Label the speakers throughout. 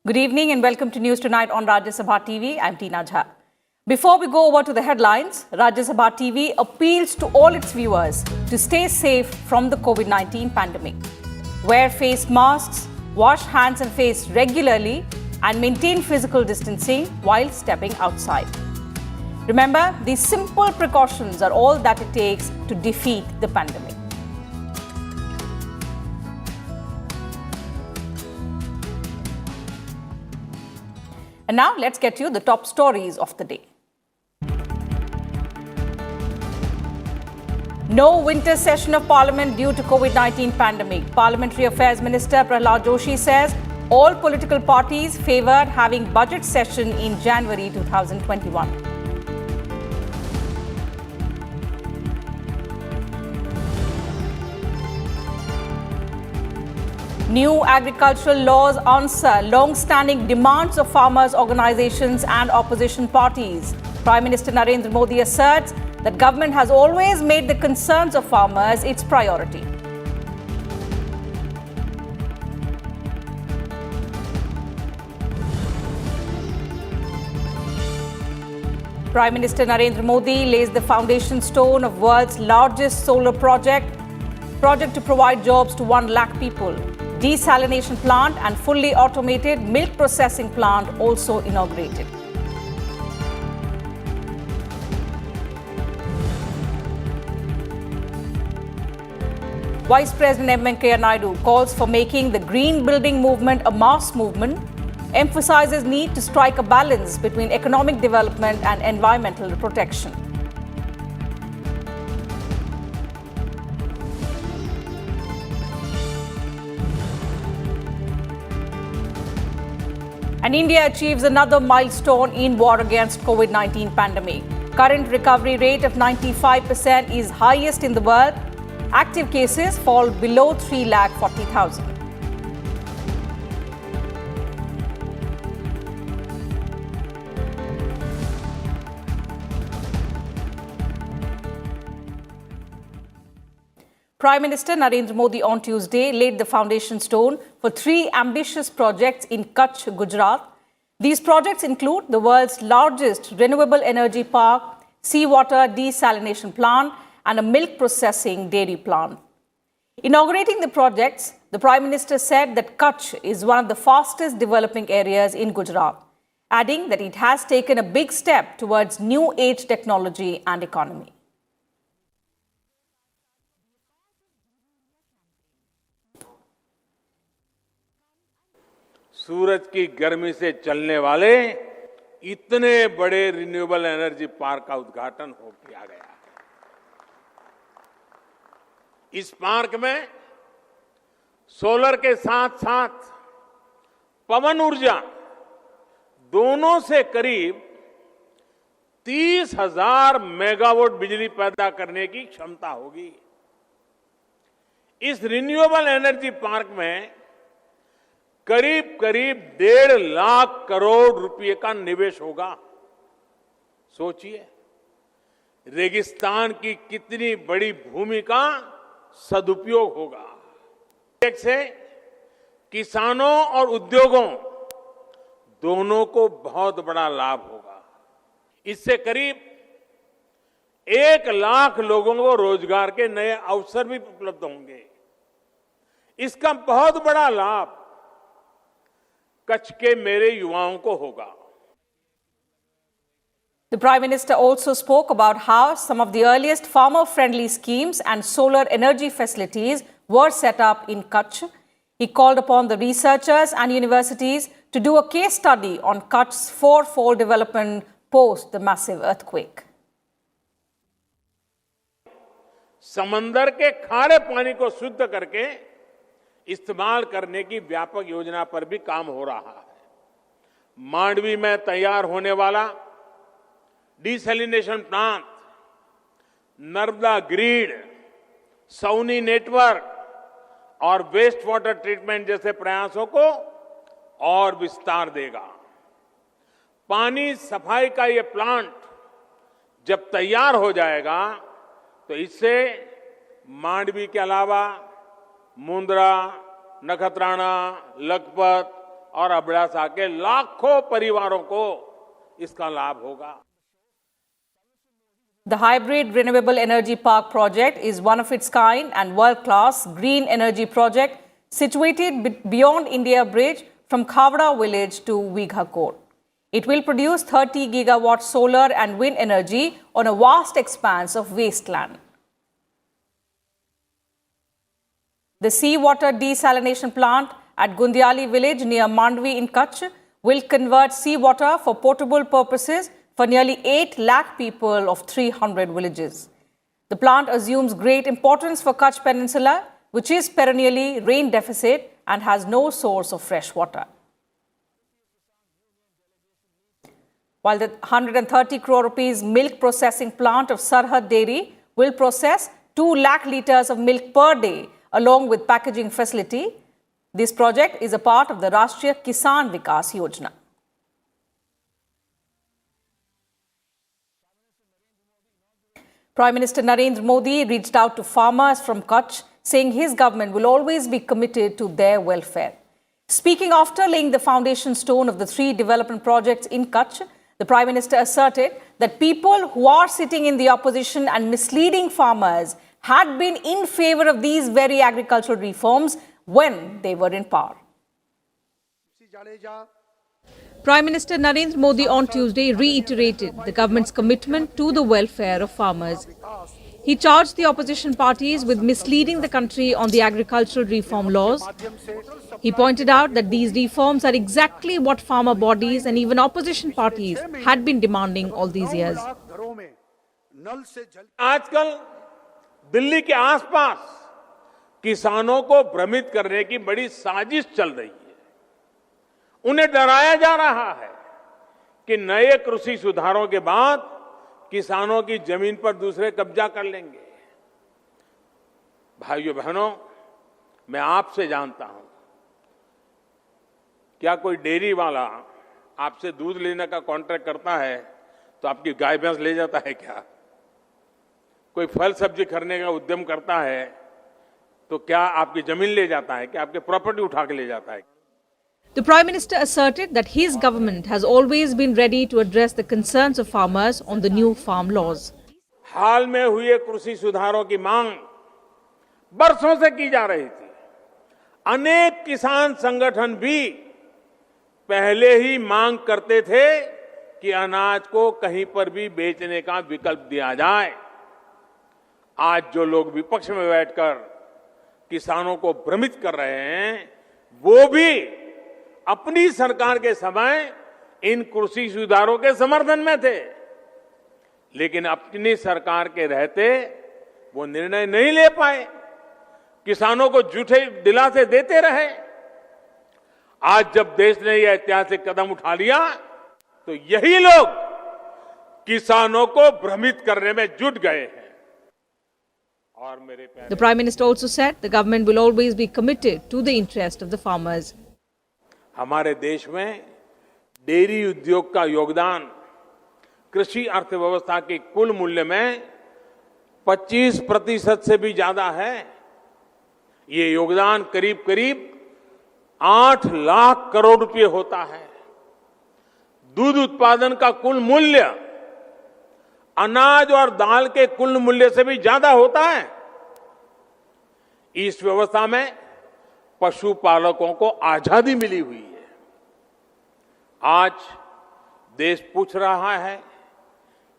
Speaker 1: Good evening and welcome to News Tonight on Rajya Sabha TV. I'm Tina Jha. Before we go over to the headlines, Rajya Sabha TV appeals to all its viewers to stay safe from the COVID-19 pandemic. Wear face masks, wash hands and face regularly, and maintain physical distancing while stepping outside. Remember, these simple precautions are all that it takes to defeat the pandemic. And now let's get you the top stories of the day. No winter session of Parliament due to COVID-19 pandemic. Parliamentary Affairs Minister Prahlad Joshi says all political parties favoured having budget session in January 2021. New agricultural laws answer long-standing demands of farmers' organizations and opposition parties. Prime Minister Narendra Modi asserts that government has always made the concerns of farmers its priority. Prime Minister Narendra Modi lays the foundation stone of world's largest solar project to provide jobs to 1 lakh people. Desalination plant and fully automated milk processing plant also inaugurated. Vice President M. Venkaiah Naidu calls for making the green building movement a mass movement, emphasizes need to strike a balance between economic development and environmental protection. And India achieves another milestone in war against COVID-19 pandemic. Current recovery rate of 95% is highest in the world. Active cases fall below 340,000. Prime Minister Narendra Modi on Tuesday laid the foundation stone for 3 ambitious projects in Kutch, Gujarat. These projects include the world's largest renewable energy park, seawater desalination plant, and a milk processing dairy plant. Inaugurating the projects, the Prime Minister said that Kutch is one of the fastest developing areas in Gujarat, adding that it has taken a big step towards new age technology and economy.
Speaker 2: सूरज की गर्मी से चलने वाले इतने बड़े renewable energy park का उद्घाटन किया गया है। इस पार्क में सोलर के साथ साथ पवन ऊर्जा दोनों से करीब 30,000 मेगावाट बिजली पैदा करने की क्षमता होगी। इस रिन्यूएबल एनर्जी पार्क में करीब 1.5 लाख करोड़ रुपए का निवेश होगा। सोचिए, रेगिस्तान की कितनी बड़ी भूमि का सदुपयोग होगा। से किसानों और उद्योगों दोनों को बहुत बड़ा लाभ होगा। इससे करीब 1 लाख लोगों को रोजगार के नए अवसर भी उपलब्ध होंगे। इसका बहुत बड़ा लाभ कच्छ के मेरे युवाओं को होगा।
Speaker 1: The Prime Minister also spoke about how some of the earliest farmer-friendly schemes and solar energy facilities were set up in Kutch. He called upon the researchers and universities to do a case study on Kutch's 4-fold development post the massive earthquake.
Speaker 2: समंदर के खारे पानी को शुद्ध करके इस्तेमाल करने की व्यापक योजना पर भी काम हो रहा है। मांडवी में तैयार होने वाला desalination plant, Narmada grid, SAUNI network और वेस्ट वाटर ट्रीटमेंट जैसे प्रयासों को और विस्तार देगा। पानी सफाई का ये प्लांट जब तैयार हो जाएगा तो इससे मांडवी के अलावा मुंद्रा, नखत्राना, लखपत, और अबडासा के लाखों परिवारों को इसका लाभ होगा।
Speaker 1: The hybrid renewable energy park project is one of its kind and world-class green energy project situated beyond India Bridge from Khavda village to Vighakot. It will produce 30 gigawatt solar and wind energy on a vast expanse of wasteland. The seawater desalination plant at Gundiali village near Mandvi in Kutch will convert seawater for potable purposes for nearly 8 lakh people of 300 villages. The plant assumes great importance for Kutch Peninsula, which is perennially rain deficit and has no source of fresh water. While the 130 crore rupees milk processing plant of Sardar Dairy will process 2 lakh litres of milk per day along with packaging facility, this project is a part of the Rajya Kisan Vikas Yojana. Prime Minister Narendra Modi reached out to farmers from Kutch, saying his government will always be committed to their welfare. Speaking after laying the foundation stone of the 3 development projects in Kutch, the Prime Minister asserted that people who are sitting in the opposition and misleading farmers had been in favour of these very agricultural reforms when they were in power. Prime Minister Narendra Modi on Tuesday reiterated the government's commitment to the welfare of farmers. He charged the opposition parties with misleading the country on the agricultural reform laws. He pointed out that these reforms are exactly what farmer bodies and even opposition parties had been demanding all these years.
Speaker 2: आजकल दिल्ली के आसपास किसानों को भ्रमित करने की बड़ी साजिश चल रही है। उन्हें डराया जा रहा है कि नए कृषि सुधारों के बाद किसानों की जमीन पर दूसरे कब्जा कर लेंगे। भाइयों बहनों, मैं आपसे जानता हूं, क्या कोई डेयरी वाला आपसे दूध लेने का कॉन्ट्रैक्ट करता है तो आपकी गाय भैंस ले जाता है क्या? कोई फल सब्जी खरीदने का उद्यम करता है तो क्या आपकी जमीन ले जाता है, क्या आपकी प्रॉपर्टी उठा के ले जाता है?
Speaker 1: The Prime Minister asserted that his government has always been ready to address the concerns of farmers on the new farm laws.
Speaker 2: हाल में हुए कृषि सुधारों की मांग बरसों से की जा रही थी। अनेक किसान संगठन भी पहले ही मांग करते थे कि अनाज को कहीं पर भी बेचने का विकल्प दिया जाए। आज जो लोग विपक्ष में बैठकर किसानों को भ्रमित कर रहे हैं, वो भी अपनी सरकार के समय इन कृषि सुधारों के समर्थन में थे, लेकिन अपनी सरकार के रहते वो निर्णय नहीं ले पाए, किसानों को झूठे दिलासे देते रहे। आज जब देश ने यह ऐतिहासिक कदम उठा लिया तो यही लोग किसानों को भ्रमित करने में जुट गए हैं। और मेरे
Speaker 1: The Prime Minister also said the government will always be committed to the interest of the farmers.
Speaker 2: हमारे देश में डेयरी उद्योग का योगदान कृषि अर्थव्यवस्था के कुल मूल्य में 25% से भी ज्यादा है। ये योगदान करीब करीब 8 लाख करोड़ रुपए होता है। दूध उत्पादन का कुल मूल्य अनाज और दाल के कुल मूल्य से भी ज्यादा होता है। इस व्यवस्था में पशुपालकों को आजादी मिली हुई है। आज देश पूछ रहा है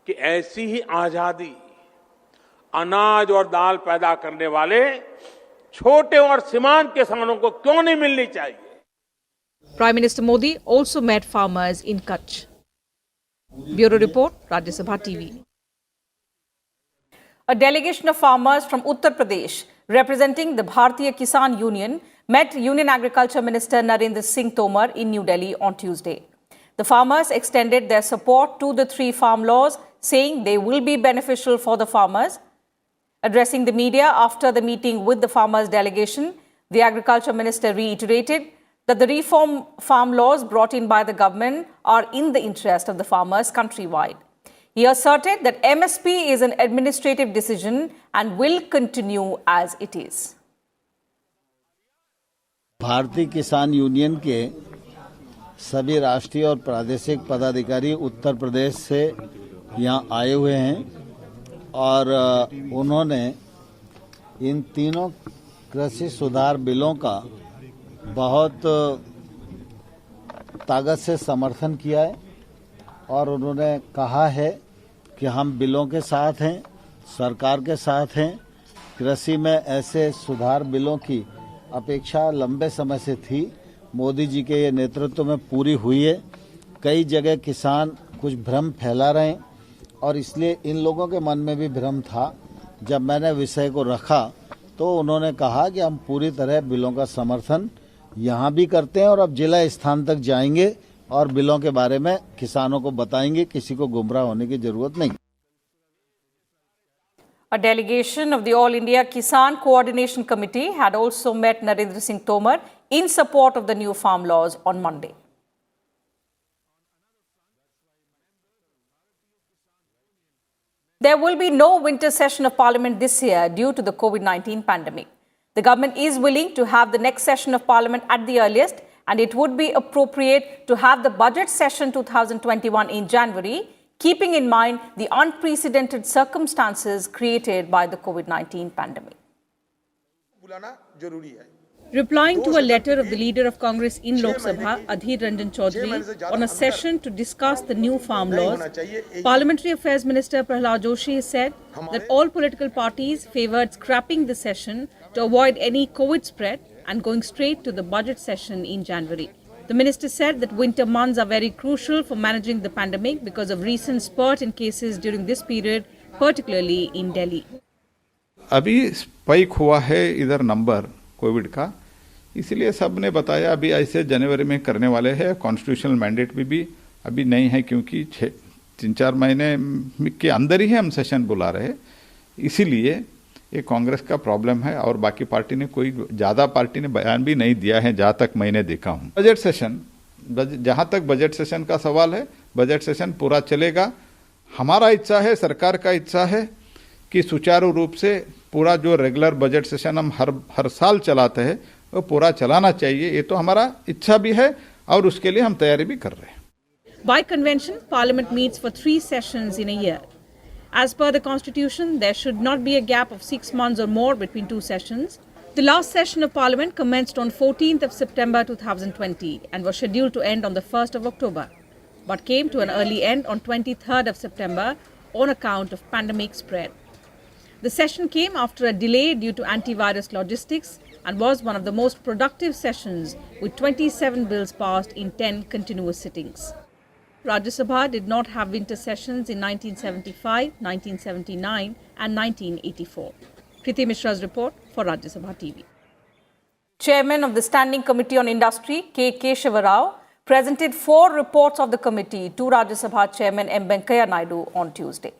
Speaker 2: कि ऐसी ही आजादी अनाज और दाल पैदा करने वाले छोटे और सीमांत किसानों को क्यों नहीं मिलनी चाहिए?
Speaker 1: Prime Minister Modi also met farmers in Kutch. Bureau Report, Rajya Sabha TV. A delegation of farmers from Uttar Pradesh representing the Bharatiya Kisan Union met Union Agriculture Minister Narendra Singh Tomar in New Delhi on Tuesday. The farmers extended their support to the 3 farm laws, saying they will be beneficial for the farmers. Addressing the media after the meeting with the farmers' delegation, the Agriculture Minister reiterated that the reform farm laws brought in by the government are in the interest of the farmers countrywide. He asserted that MSP is an administrative decision and will continue as it is.
Speaker 3: भारतीय किसान union के सभी राष्ट्रीय और प्रादेशिक पदाधिकारी उत्तर प्रदेश से यहाँ आए हुए हैं और उन्होंने इन तीनों कृषि सुधार बिलों का बहुत ताकत से समर्थन किया है और उन्होंने कहा है कि हम बिलों के साथ हैं, सरकार के साथ हैं। कृषि में ऐसे सुधार बिलों की अपेक्षा लंबे समय से थी। मोदी जी के ये नेतृत्व में पूरी हुई है। कई जगह किसान कुछ भ्रम फैला रहे हैं और इसलिए इन लोगों के मन में भी भ्रम था। जब मैंने विषय को रखा तो उन्होंने कहा कि हम पूरी तरह बिलों का समर्थन यहाँ भी करते हैं और अब जिला स्थान तक जाएंगे और बिलों के बारे में किसानों को बताएंगे। किसी को गुमराह होने की जरूरत नहीं।
Speaker 1: A delegation of the All India Kisan Coordination Committee had also met Narendra Singh Tomar in support of the new farm laws on Monday. There will be no winter session of Parliament this year due to the COVID-19 pandemic. The government is willing to have the next session of Parliament at the earliest, and it would be appropriate to have the budget session 2021 in January, keeping in mind the unprecedented circumstances created by the COVID-19 pandemic. Replying to a letter of the leader of Congress in Lok Sabha, Adhir Ranjan Chaudhary, on a session to discuss the new farm laws, Parliamentary Affairs Minister Prahlad Joshi said that all political parties favoured scrapping the session to avoid any COVID spread and going straight to the budget session in January. The minister said that winter months are very crucial for managing the pandemic because of recent spurt in cases during this period, particularly in Delhi.
Speaker 4: अभी spike हुआ है इधर number Covid का, इसलिए सब ने बताया अभी ऐसे जनवरी में करने वाले हैं। कॉन्स्टिट्यूशनल मैंडेट भी अभी नहीं है क्योंकि 3-4 महीने के अंदर ही हम सेशन बुला रहे हैं। इसीलिए ये कांग्रेस का प्रॉब्लम है और बाकी पार्टी ने कोई ज़्यादा पार्टी ने बयान भी नहीं दिया है जहाँ तक मैंने देखा हूँ। बजट सेशन, जहाँ तक बजट सेशन का सवाल है, बजट सेशन पूरा चलेगा। हमारा इच्छा है, सरकार का इच्छा है कि सुचारू रूप से पूरा जो रेगुलर बजट सेशन हम हर साल चलाते हैं वो पूरा चलाना चाहिए। ये तो हमारा इच्छा भी है और उसके लिए हम तैयारी भी कर रहे हैं।
Speaker 1: By convention, Parliament meets for 3 sessions in a year. As per the Constitution, there should not be a gap of 6 months or more between 2 sessions. The last session of Parliament commenced on 14th of September 2020 and was scheduled to end on the 1st of October, but came to an early end on 23rd of September on account of pandemic spread. The session came after a delay due to antivirus logistics and was one of the most productive sessions, with 27 bills passed in 10 continuous sittings. Rajya Sabha did not have winter sessions in 1975, 1979 and 1984. Kriti Mishra's report for Rajya Sabha TV. Chairman of the Standing Committee on Industry, K. Keshava Rao, presented 4 reports of the committee to Rajya Sabha Chairman M. Venkaiah Naidu on Tuesday.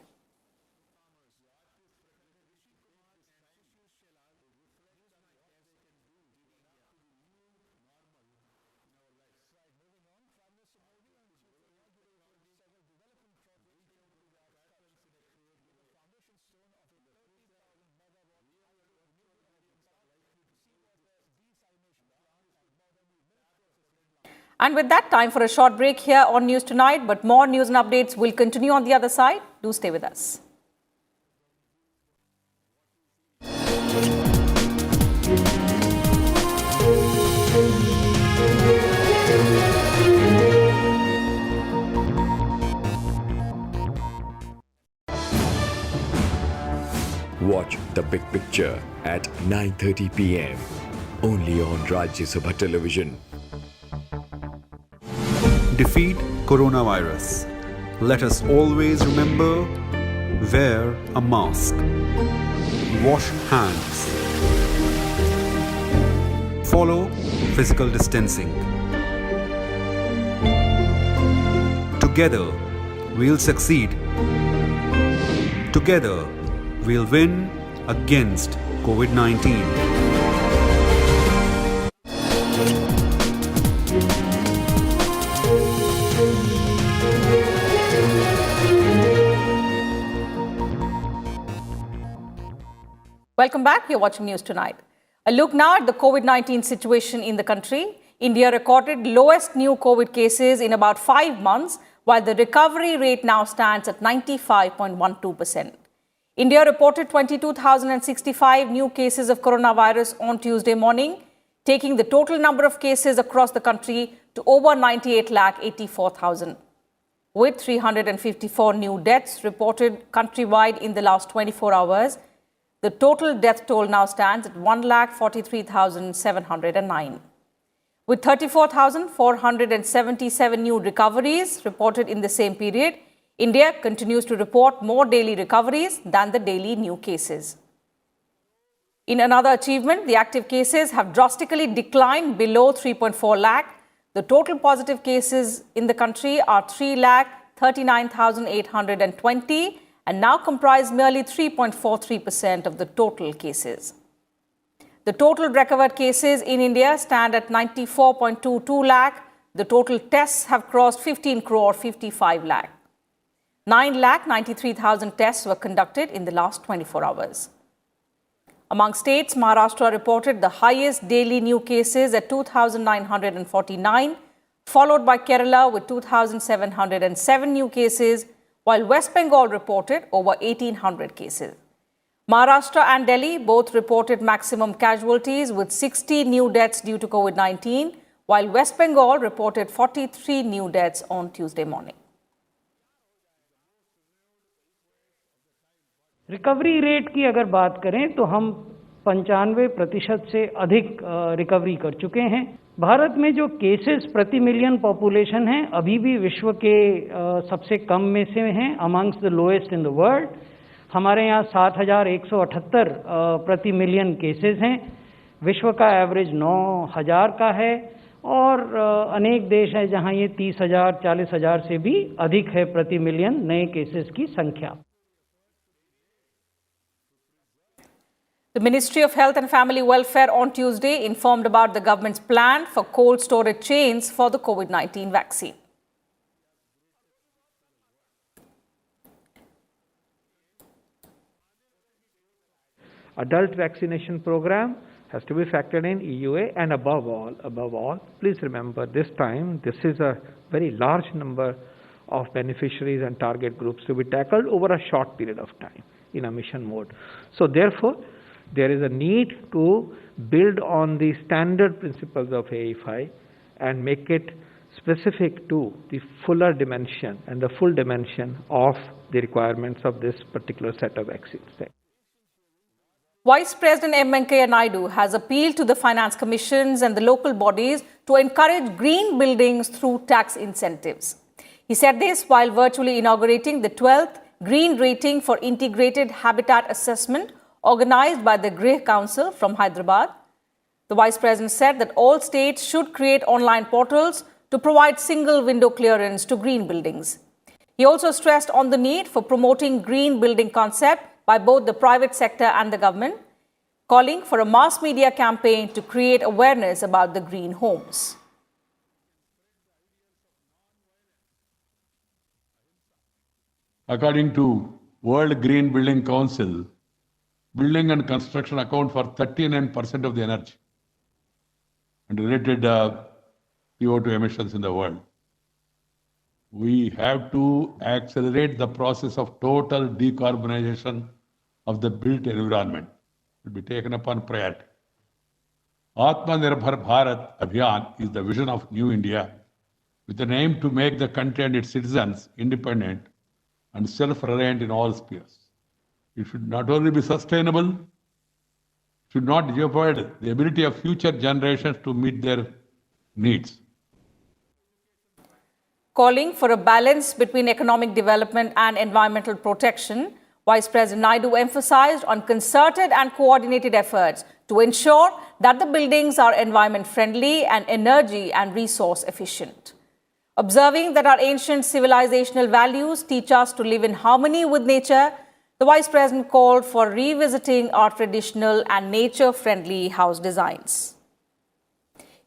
Speaker 1: And with that, time for a short break here on News Tonight, but more news and updates will continue on the other side. Do stay with us.
Speaker 5: Watch The Big Picture at 9:30 p.m. only on Rajya Sabha Television.
Speaker 6: Defeat coronavirus. Let us always remember, wear a mask. Wash hands. Follow physical distancing. Together, we'll succeed. Together, we'll win against COVID-19.
Speaker 1: Welcome back. You're watching News Tonight. A look now at the COVID-19 situation in the country. India recorded lowest new COVID cases in about 5 months, while the recovery rate now stands at 95.12%. India reported 22,065 new cases of coronavirus on Tuesday morning, taking the total number of cases across the country to over 98,84,000. With 354 new deaths reported countrywide in the last 24 hours, the total death toll now stands at 1,43,709. With 34,477 new recoveries reported in the same period, India continues to report more daily recoveries than the daily new cases. In another achievement, the active cases have drastically declined below 3.4 lakh. The total positive cases in the country are 3,39,820 and now comprise merely 3.43% of the total cases. The total recovered cases in India stand at 94.22 lakh. The total tests have crossed 15 crore 55 lakh. 9,93,000 tests were conducted in the last 24 hours. Among states, Maharashtra reported the highest daily new cases at 2,949, followed by Kerala with 2,707 new cases, while West Bengal reported over 1,800 cases. Maharashtra and Delhi both reported maximum casualties with 60 new deaths due to COVID-19, while West Bengal reported 43 new deaths on Tuesday morning.
Speaker 7: Recovery rate की अगर बात करें तो हम 95% से अधिक recovery कर चुके हैं। भारत में जो केसेस प्रति मिलियन पॉपुलेशन है अभी भी विश्व के सबसे कम में से हैं, amongst the lowest in the world. हमारे यहाँ 7,178 प्रति मिलियन केसेस हैं, विश्व का एवरेज 9,000 का है और अनेक देश हैं जहाँ ये 30,000, 40,000 से भी अधिक है प्रति मिलियन नए केसेस की संख्या।
Speaker 1: The Ministry of Health and Family Welfare on Tuesday informed about the government's plan for cold storage chains for the COVID-19 vaccine.
Speaker 8: Adult vaccination program has to be factored in EUA, and above all, please remember this time this is a very large number of beneficiaries and target groups to be tackled over a short period of time in a mission mode. So therefore, there is a need to build on the standard principles of AE5 and make it specific to the fuller dimension and the full dimension of the requirements of this particular set of vaccines.
Speaker 1: Vice President M. Venkaiah Naidu has appealed to the finance commissions and the local bodies to encourage green buildings through tax incentives. He said this while virtually inaugurating the 12th Green Rating for Integrated Habitat Assessment organized by the Grih Council from Hyderabad. The Vice President said that all states should create online portals to provide single window clearance to green buildings. He also stressed on the need for promoting green building concept by both the private sector and the government, calling for a mass media campaign to create awareness about the green homes.
Speaker 9: According to World Green Building Council, building and construction account for 39% of the energy and related CO2 emissions in the world. We have to accelerate the process of total decarbonization of the built environment. It will be taken upon priority. Atmanirbhar Bharat Abhiyan is the vision of New India with an aim to make the country and its citizens independent and self-reliant in all spheres. It should not only be sustainable, should not jeopardize the ability of future generations to meet their needs.
Speaker 1: Calling for a balance between economic development and environmental protection, Vice President Naidu emphasized on concerted and coordinated efforts to ensure that the buildings are environment-friendly and energy and resource efficient. Observing that our ancient civilizational values teach us to live in harmony with nature, the Vice President called for revisiting our traditional and nature-friendly house designs.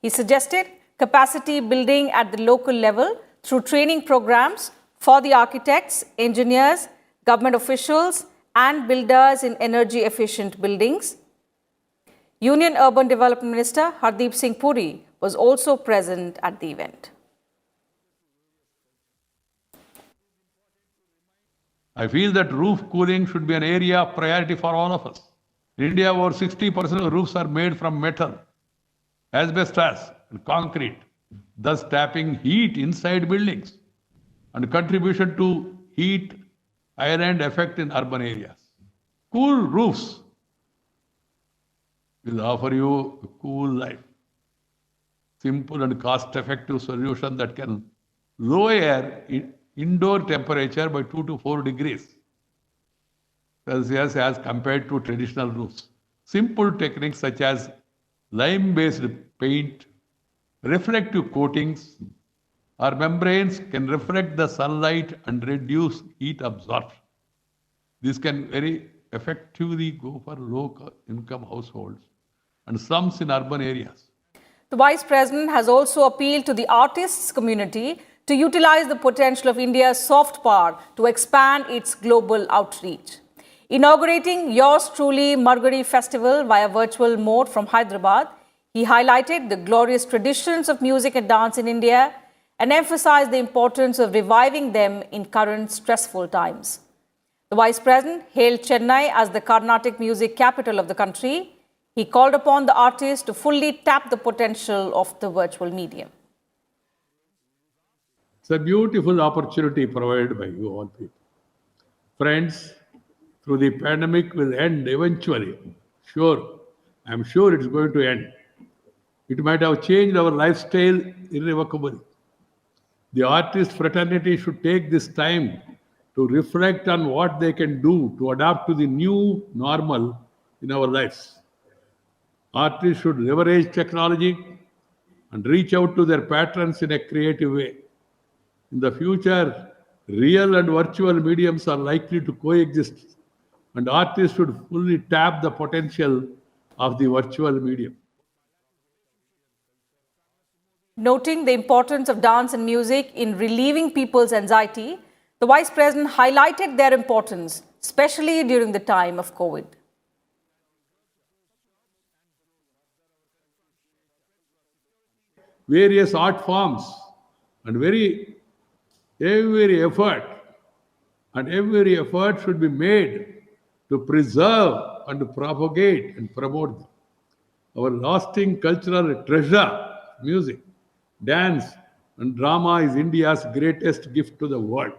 Speaker 1: He suggested capacity building at the local level through training programs for the architects, engineers, government officials, and builders in energy-efficient buildings. Union Urban Development Minister Hardeep Singh Puri was also present at the event.
Speaker 9: I feel that roof cooling should be an area of priority for all of us. In India, over 60% of the roofs are made from metal, asbestos, and concrete, thus tapping heat inside buildings and contribution to heat island effect in urban areas. Cool roofs will offer you a cool life. Simple and cost-effective solution that can lower indoor temperature by 2 to 4 degrees Celsius as compared to traditional roofs. Simple techniques such as lime-based paint, reflective coatings, or membranes can reflect the sunlight and reduce heat absorption. This can very effectively go for low-income households and slums in urban areas.
Speaker 1: The Vice President has also appealed to the artists community to utilize the potential of India's soft power to expand its global outreach. Inaugurating Yours Truly Margari Festival via virtual mode from Hyderabad, he highlighted the glorious traditions of music and dance in India and emphasized the importance of reviving them in current stressful times. The Vice President hailed Chennai as the Carnatic music capital of the country. He called upon the artists to fully tap the potential of the virtual medium.
Speaker 9: It's a beautiful opportunity provided by you all people. Friends, through the pandemic will end eventually. Sure, I'm sure it's going to end. It might have changed our lifestyle irrevocably. The artist fraternity should take this time to reflect on what they can do to adapt to the new normal in our lives. Artists should leverage technology and reach out to their patrons in a creative way. In the future, real and virtual mediums are likely to coexist, and artists should fully tap the potential of the virtual medium.
Speaker 1: Noting the importance of dance and music in relieving people's anxiety, the Vice President highlighted their importance, especially during the time of COVID.
Speaker 9: Various art forms and every effort should be made to preserve and propagate and promote them. Our lasting cultural treasure, music, dance and drama is India's greatest gift to the world.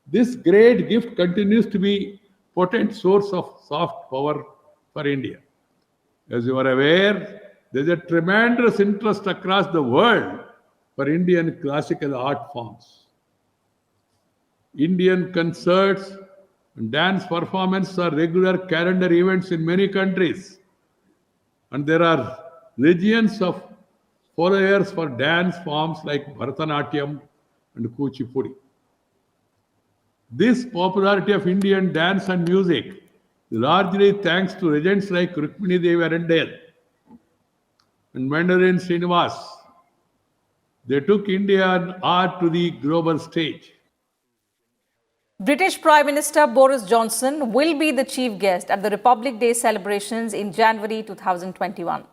Speaker 9: This great gift continues to be a potent source of soft power for India. As you are aware, there is a tremendous interest across the world for Indian classical art forms. Indian concerts and dance performances are regular calendar events in many countries. And there are legions of followers for dance forms like Bharatanatyam and Kuchipudi. This popularity of Indian dance and music is largely thanks to legends like Rukmini Devi Arundel and Mandarin Srinivas. They took Indian art to the global stage.
Speaker 1: British Prime Minister Boris Johnson will be the chief guest at the Republic Day celebrations in January 2021.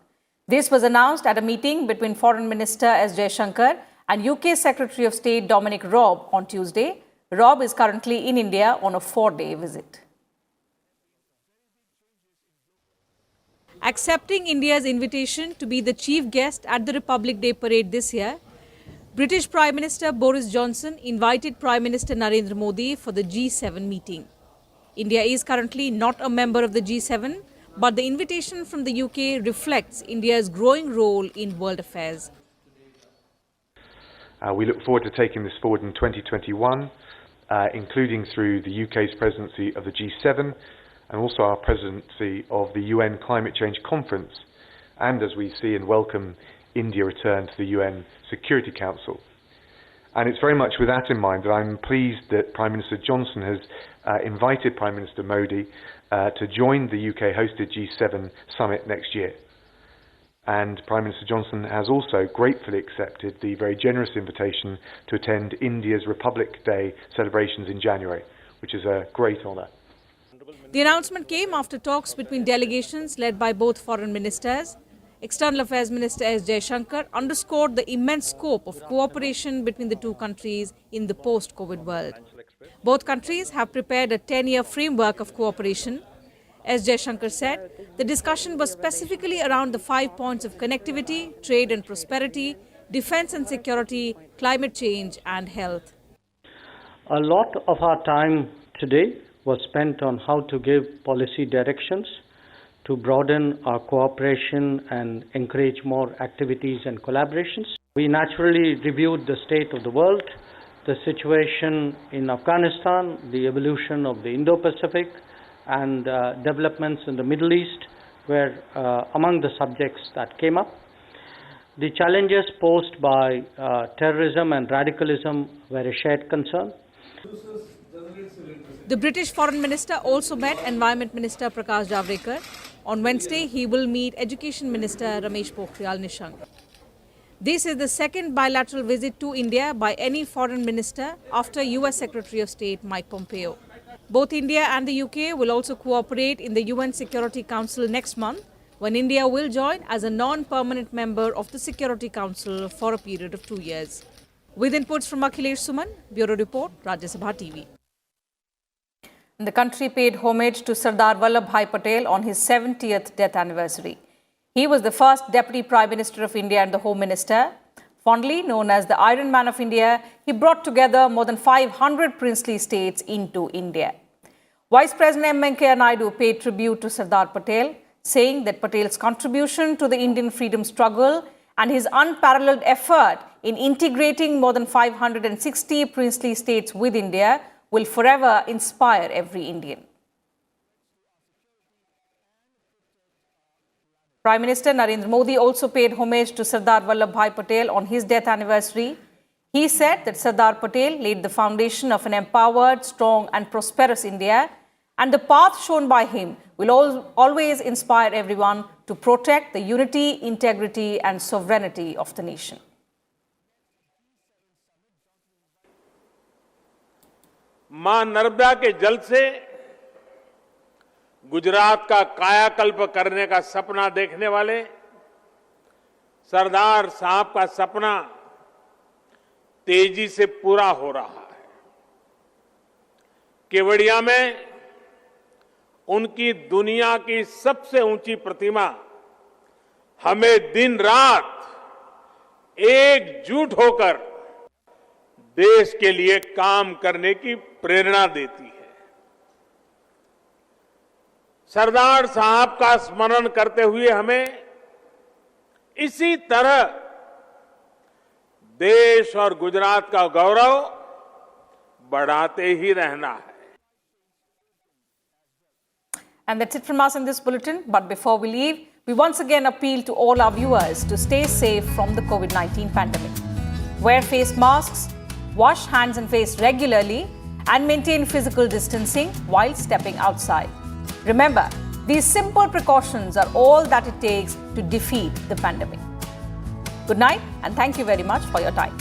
Speaker 1: This was announced at a meeting between Foreign Minister S. Jaishankar and UK Secretary of State Dominic Raab on Tuesday. Raab is currently in India on a 4-day visit. Accepting India's invitation to be the chief guest at the Republic Day parade this year, British Prime Minister Boris Johnson invited Prime Minister Narendra Modi for the G7 meeting. India is currently not a member of the G7, but the invitation from the UK reflects India's growing role in world affairs.
Speaker 10: We look forward to taking this forward in 2021, including through the UK's presidency of the G7 and also our presidency of the UN Climate Change Conference, and as we see and welcome India return to the UN Security Council. And it's very much with that in mind that I'm pleased that Prime Minister Johnson has invited Prime Minister Modi to join the UK-hosted G7 summit next year. And Prime Minister Johnson has also gratefully accepted the very generous invitation to attend India's Republic Day celebrations in January, which is a great honour.
Speaker 1: The announcement came after talks between delegations led by both foreign ministers. External Affairs Minister S. Jaishankar underscored the immense scope of cooperation between the two countries in the post-COVID world. Both countries have prepared a 10-year framework of cooperation. As Jaishankar said, the discussion was specifically around the 5 points of connectivity, trade and prosperity, defense and security, climate change and health.
Speaker 7: A lot of our time today was spent on how to give policy directions to broaden our cooperation and encourage more activities and collaborations. We naturally reviewed the state of the world, the situation in Afghanistan, the evolution of the Indo-Pacific, and developments in the Middle East were among the subjects that came up. The challenges posed by terrorism and radicalism were a shared concern.
Speaker 1: The British Foreign Minister also met Environment Minister Prakash Javadekar. On Wednesday, he will meet Education Minister Ramesh Pokhriyal Nishank. This is the second bilateral visit to India by any foreign minister after US Secretary of State Mike Pompeo. Both India and the UK will also cooperate in the UN Security Council next month, when India will join as a non-permanent member of the Security Council for a period of 2 years. With inputs from Akhilesh Suman, Bureau Report, Rajya Sabha TV. The country paid homage to Sardar Vallabhbhai Patel on his 70th death anniversary. He was the first Deputy Prime Minister of India and the Home Minister. Fondly known as the Iron Man of India, he brought together more than 500 princely states into India. Vice President M. Venkaiah Naidu paid tribute to Sardar Patel, saying that Patel's contribution to the Indian freedom struggle and his unparalleled effort in integrating more than 560 princely states with India will forever inspire every Indian. Prime Minister Narendra Modi also paid homage to Sardar Vallabhbhai Patel on his death anniversary. He said that Sardar Patel laid the foundation of an empowered, strong and prosperous India, and the path shown by him will always inspire everyone to protect the unity, integrity and sovereignty of the nation.
Speaker 2: मां नर्मदा के जल से गुजरात का कायाकल्प करने का सपना देखने वाले सरदार साहब का सपना तेजी से पूरा हो रहा है। केवड़िया में उनकी दुनिया की सबसे ऊंची प्रतिमा हमें दिन रात एकजुट होकर देश के लिए काम करने की प्रेरणा देती है। सरदार साहब का स्मरण करते हुए हमें इसी तरह देश और गुजरात का गौरव बढ़ाते ही रहना है।
Speaker 1: And that's it from us in this bulletin. But before we leave, we once again appeal to all our viewers to stay safe from the COVID-19 pandemic. Wear face masks, wash hands and face regularly, and maintain physical distancing while stepping outside. Remember, these simple precautions are all that it takes to defeat the pandemic. Good night, and thank you very much for your time.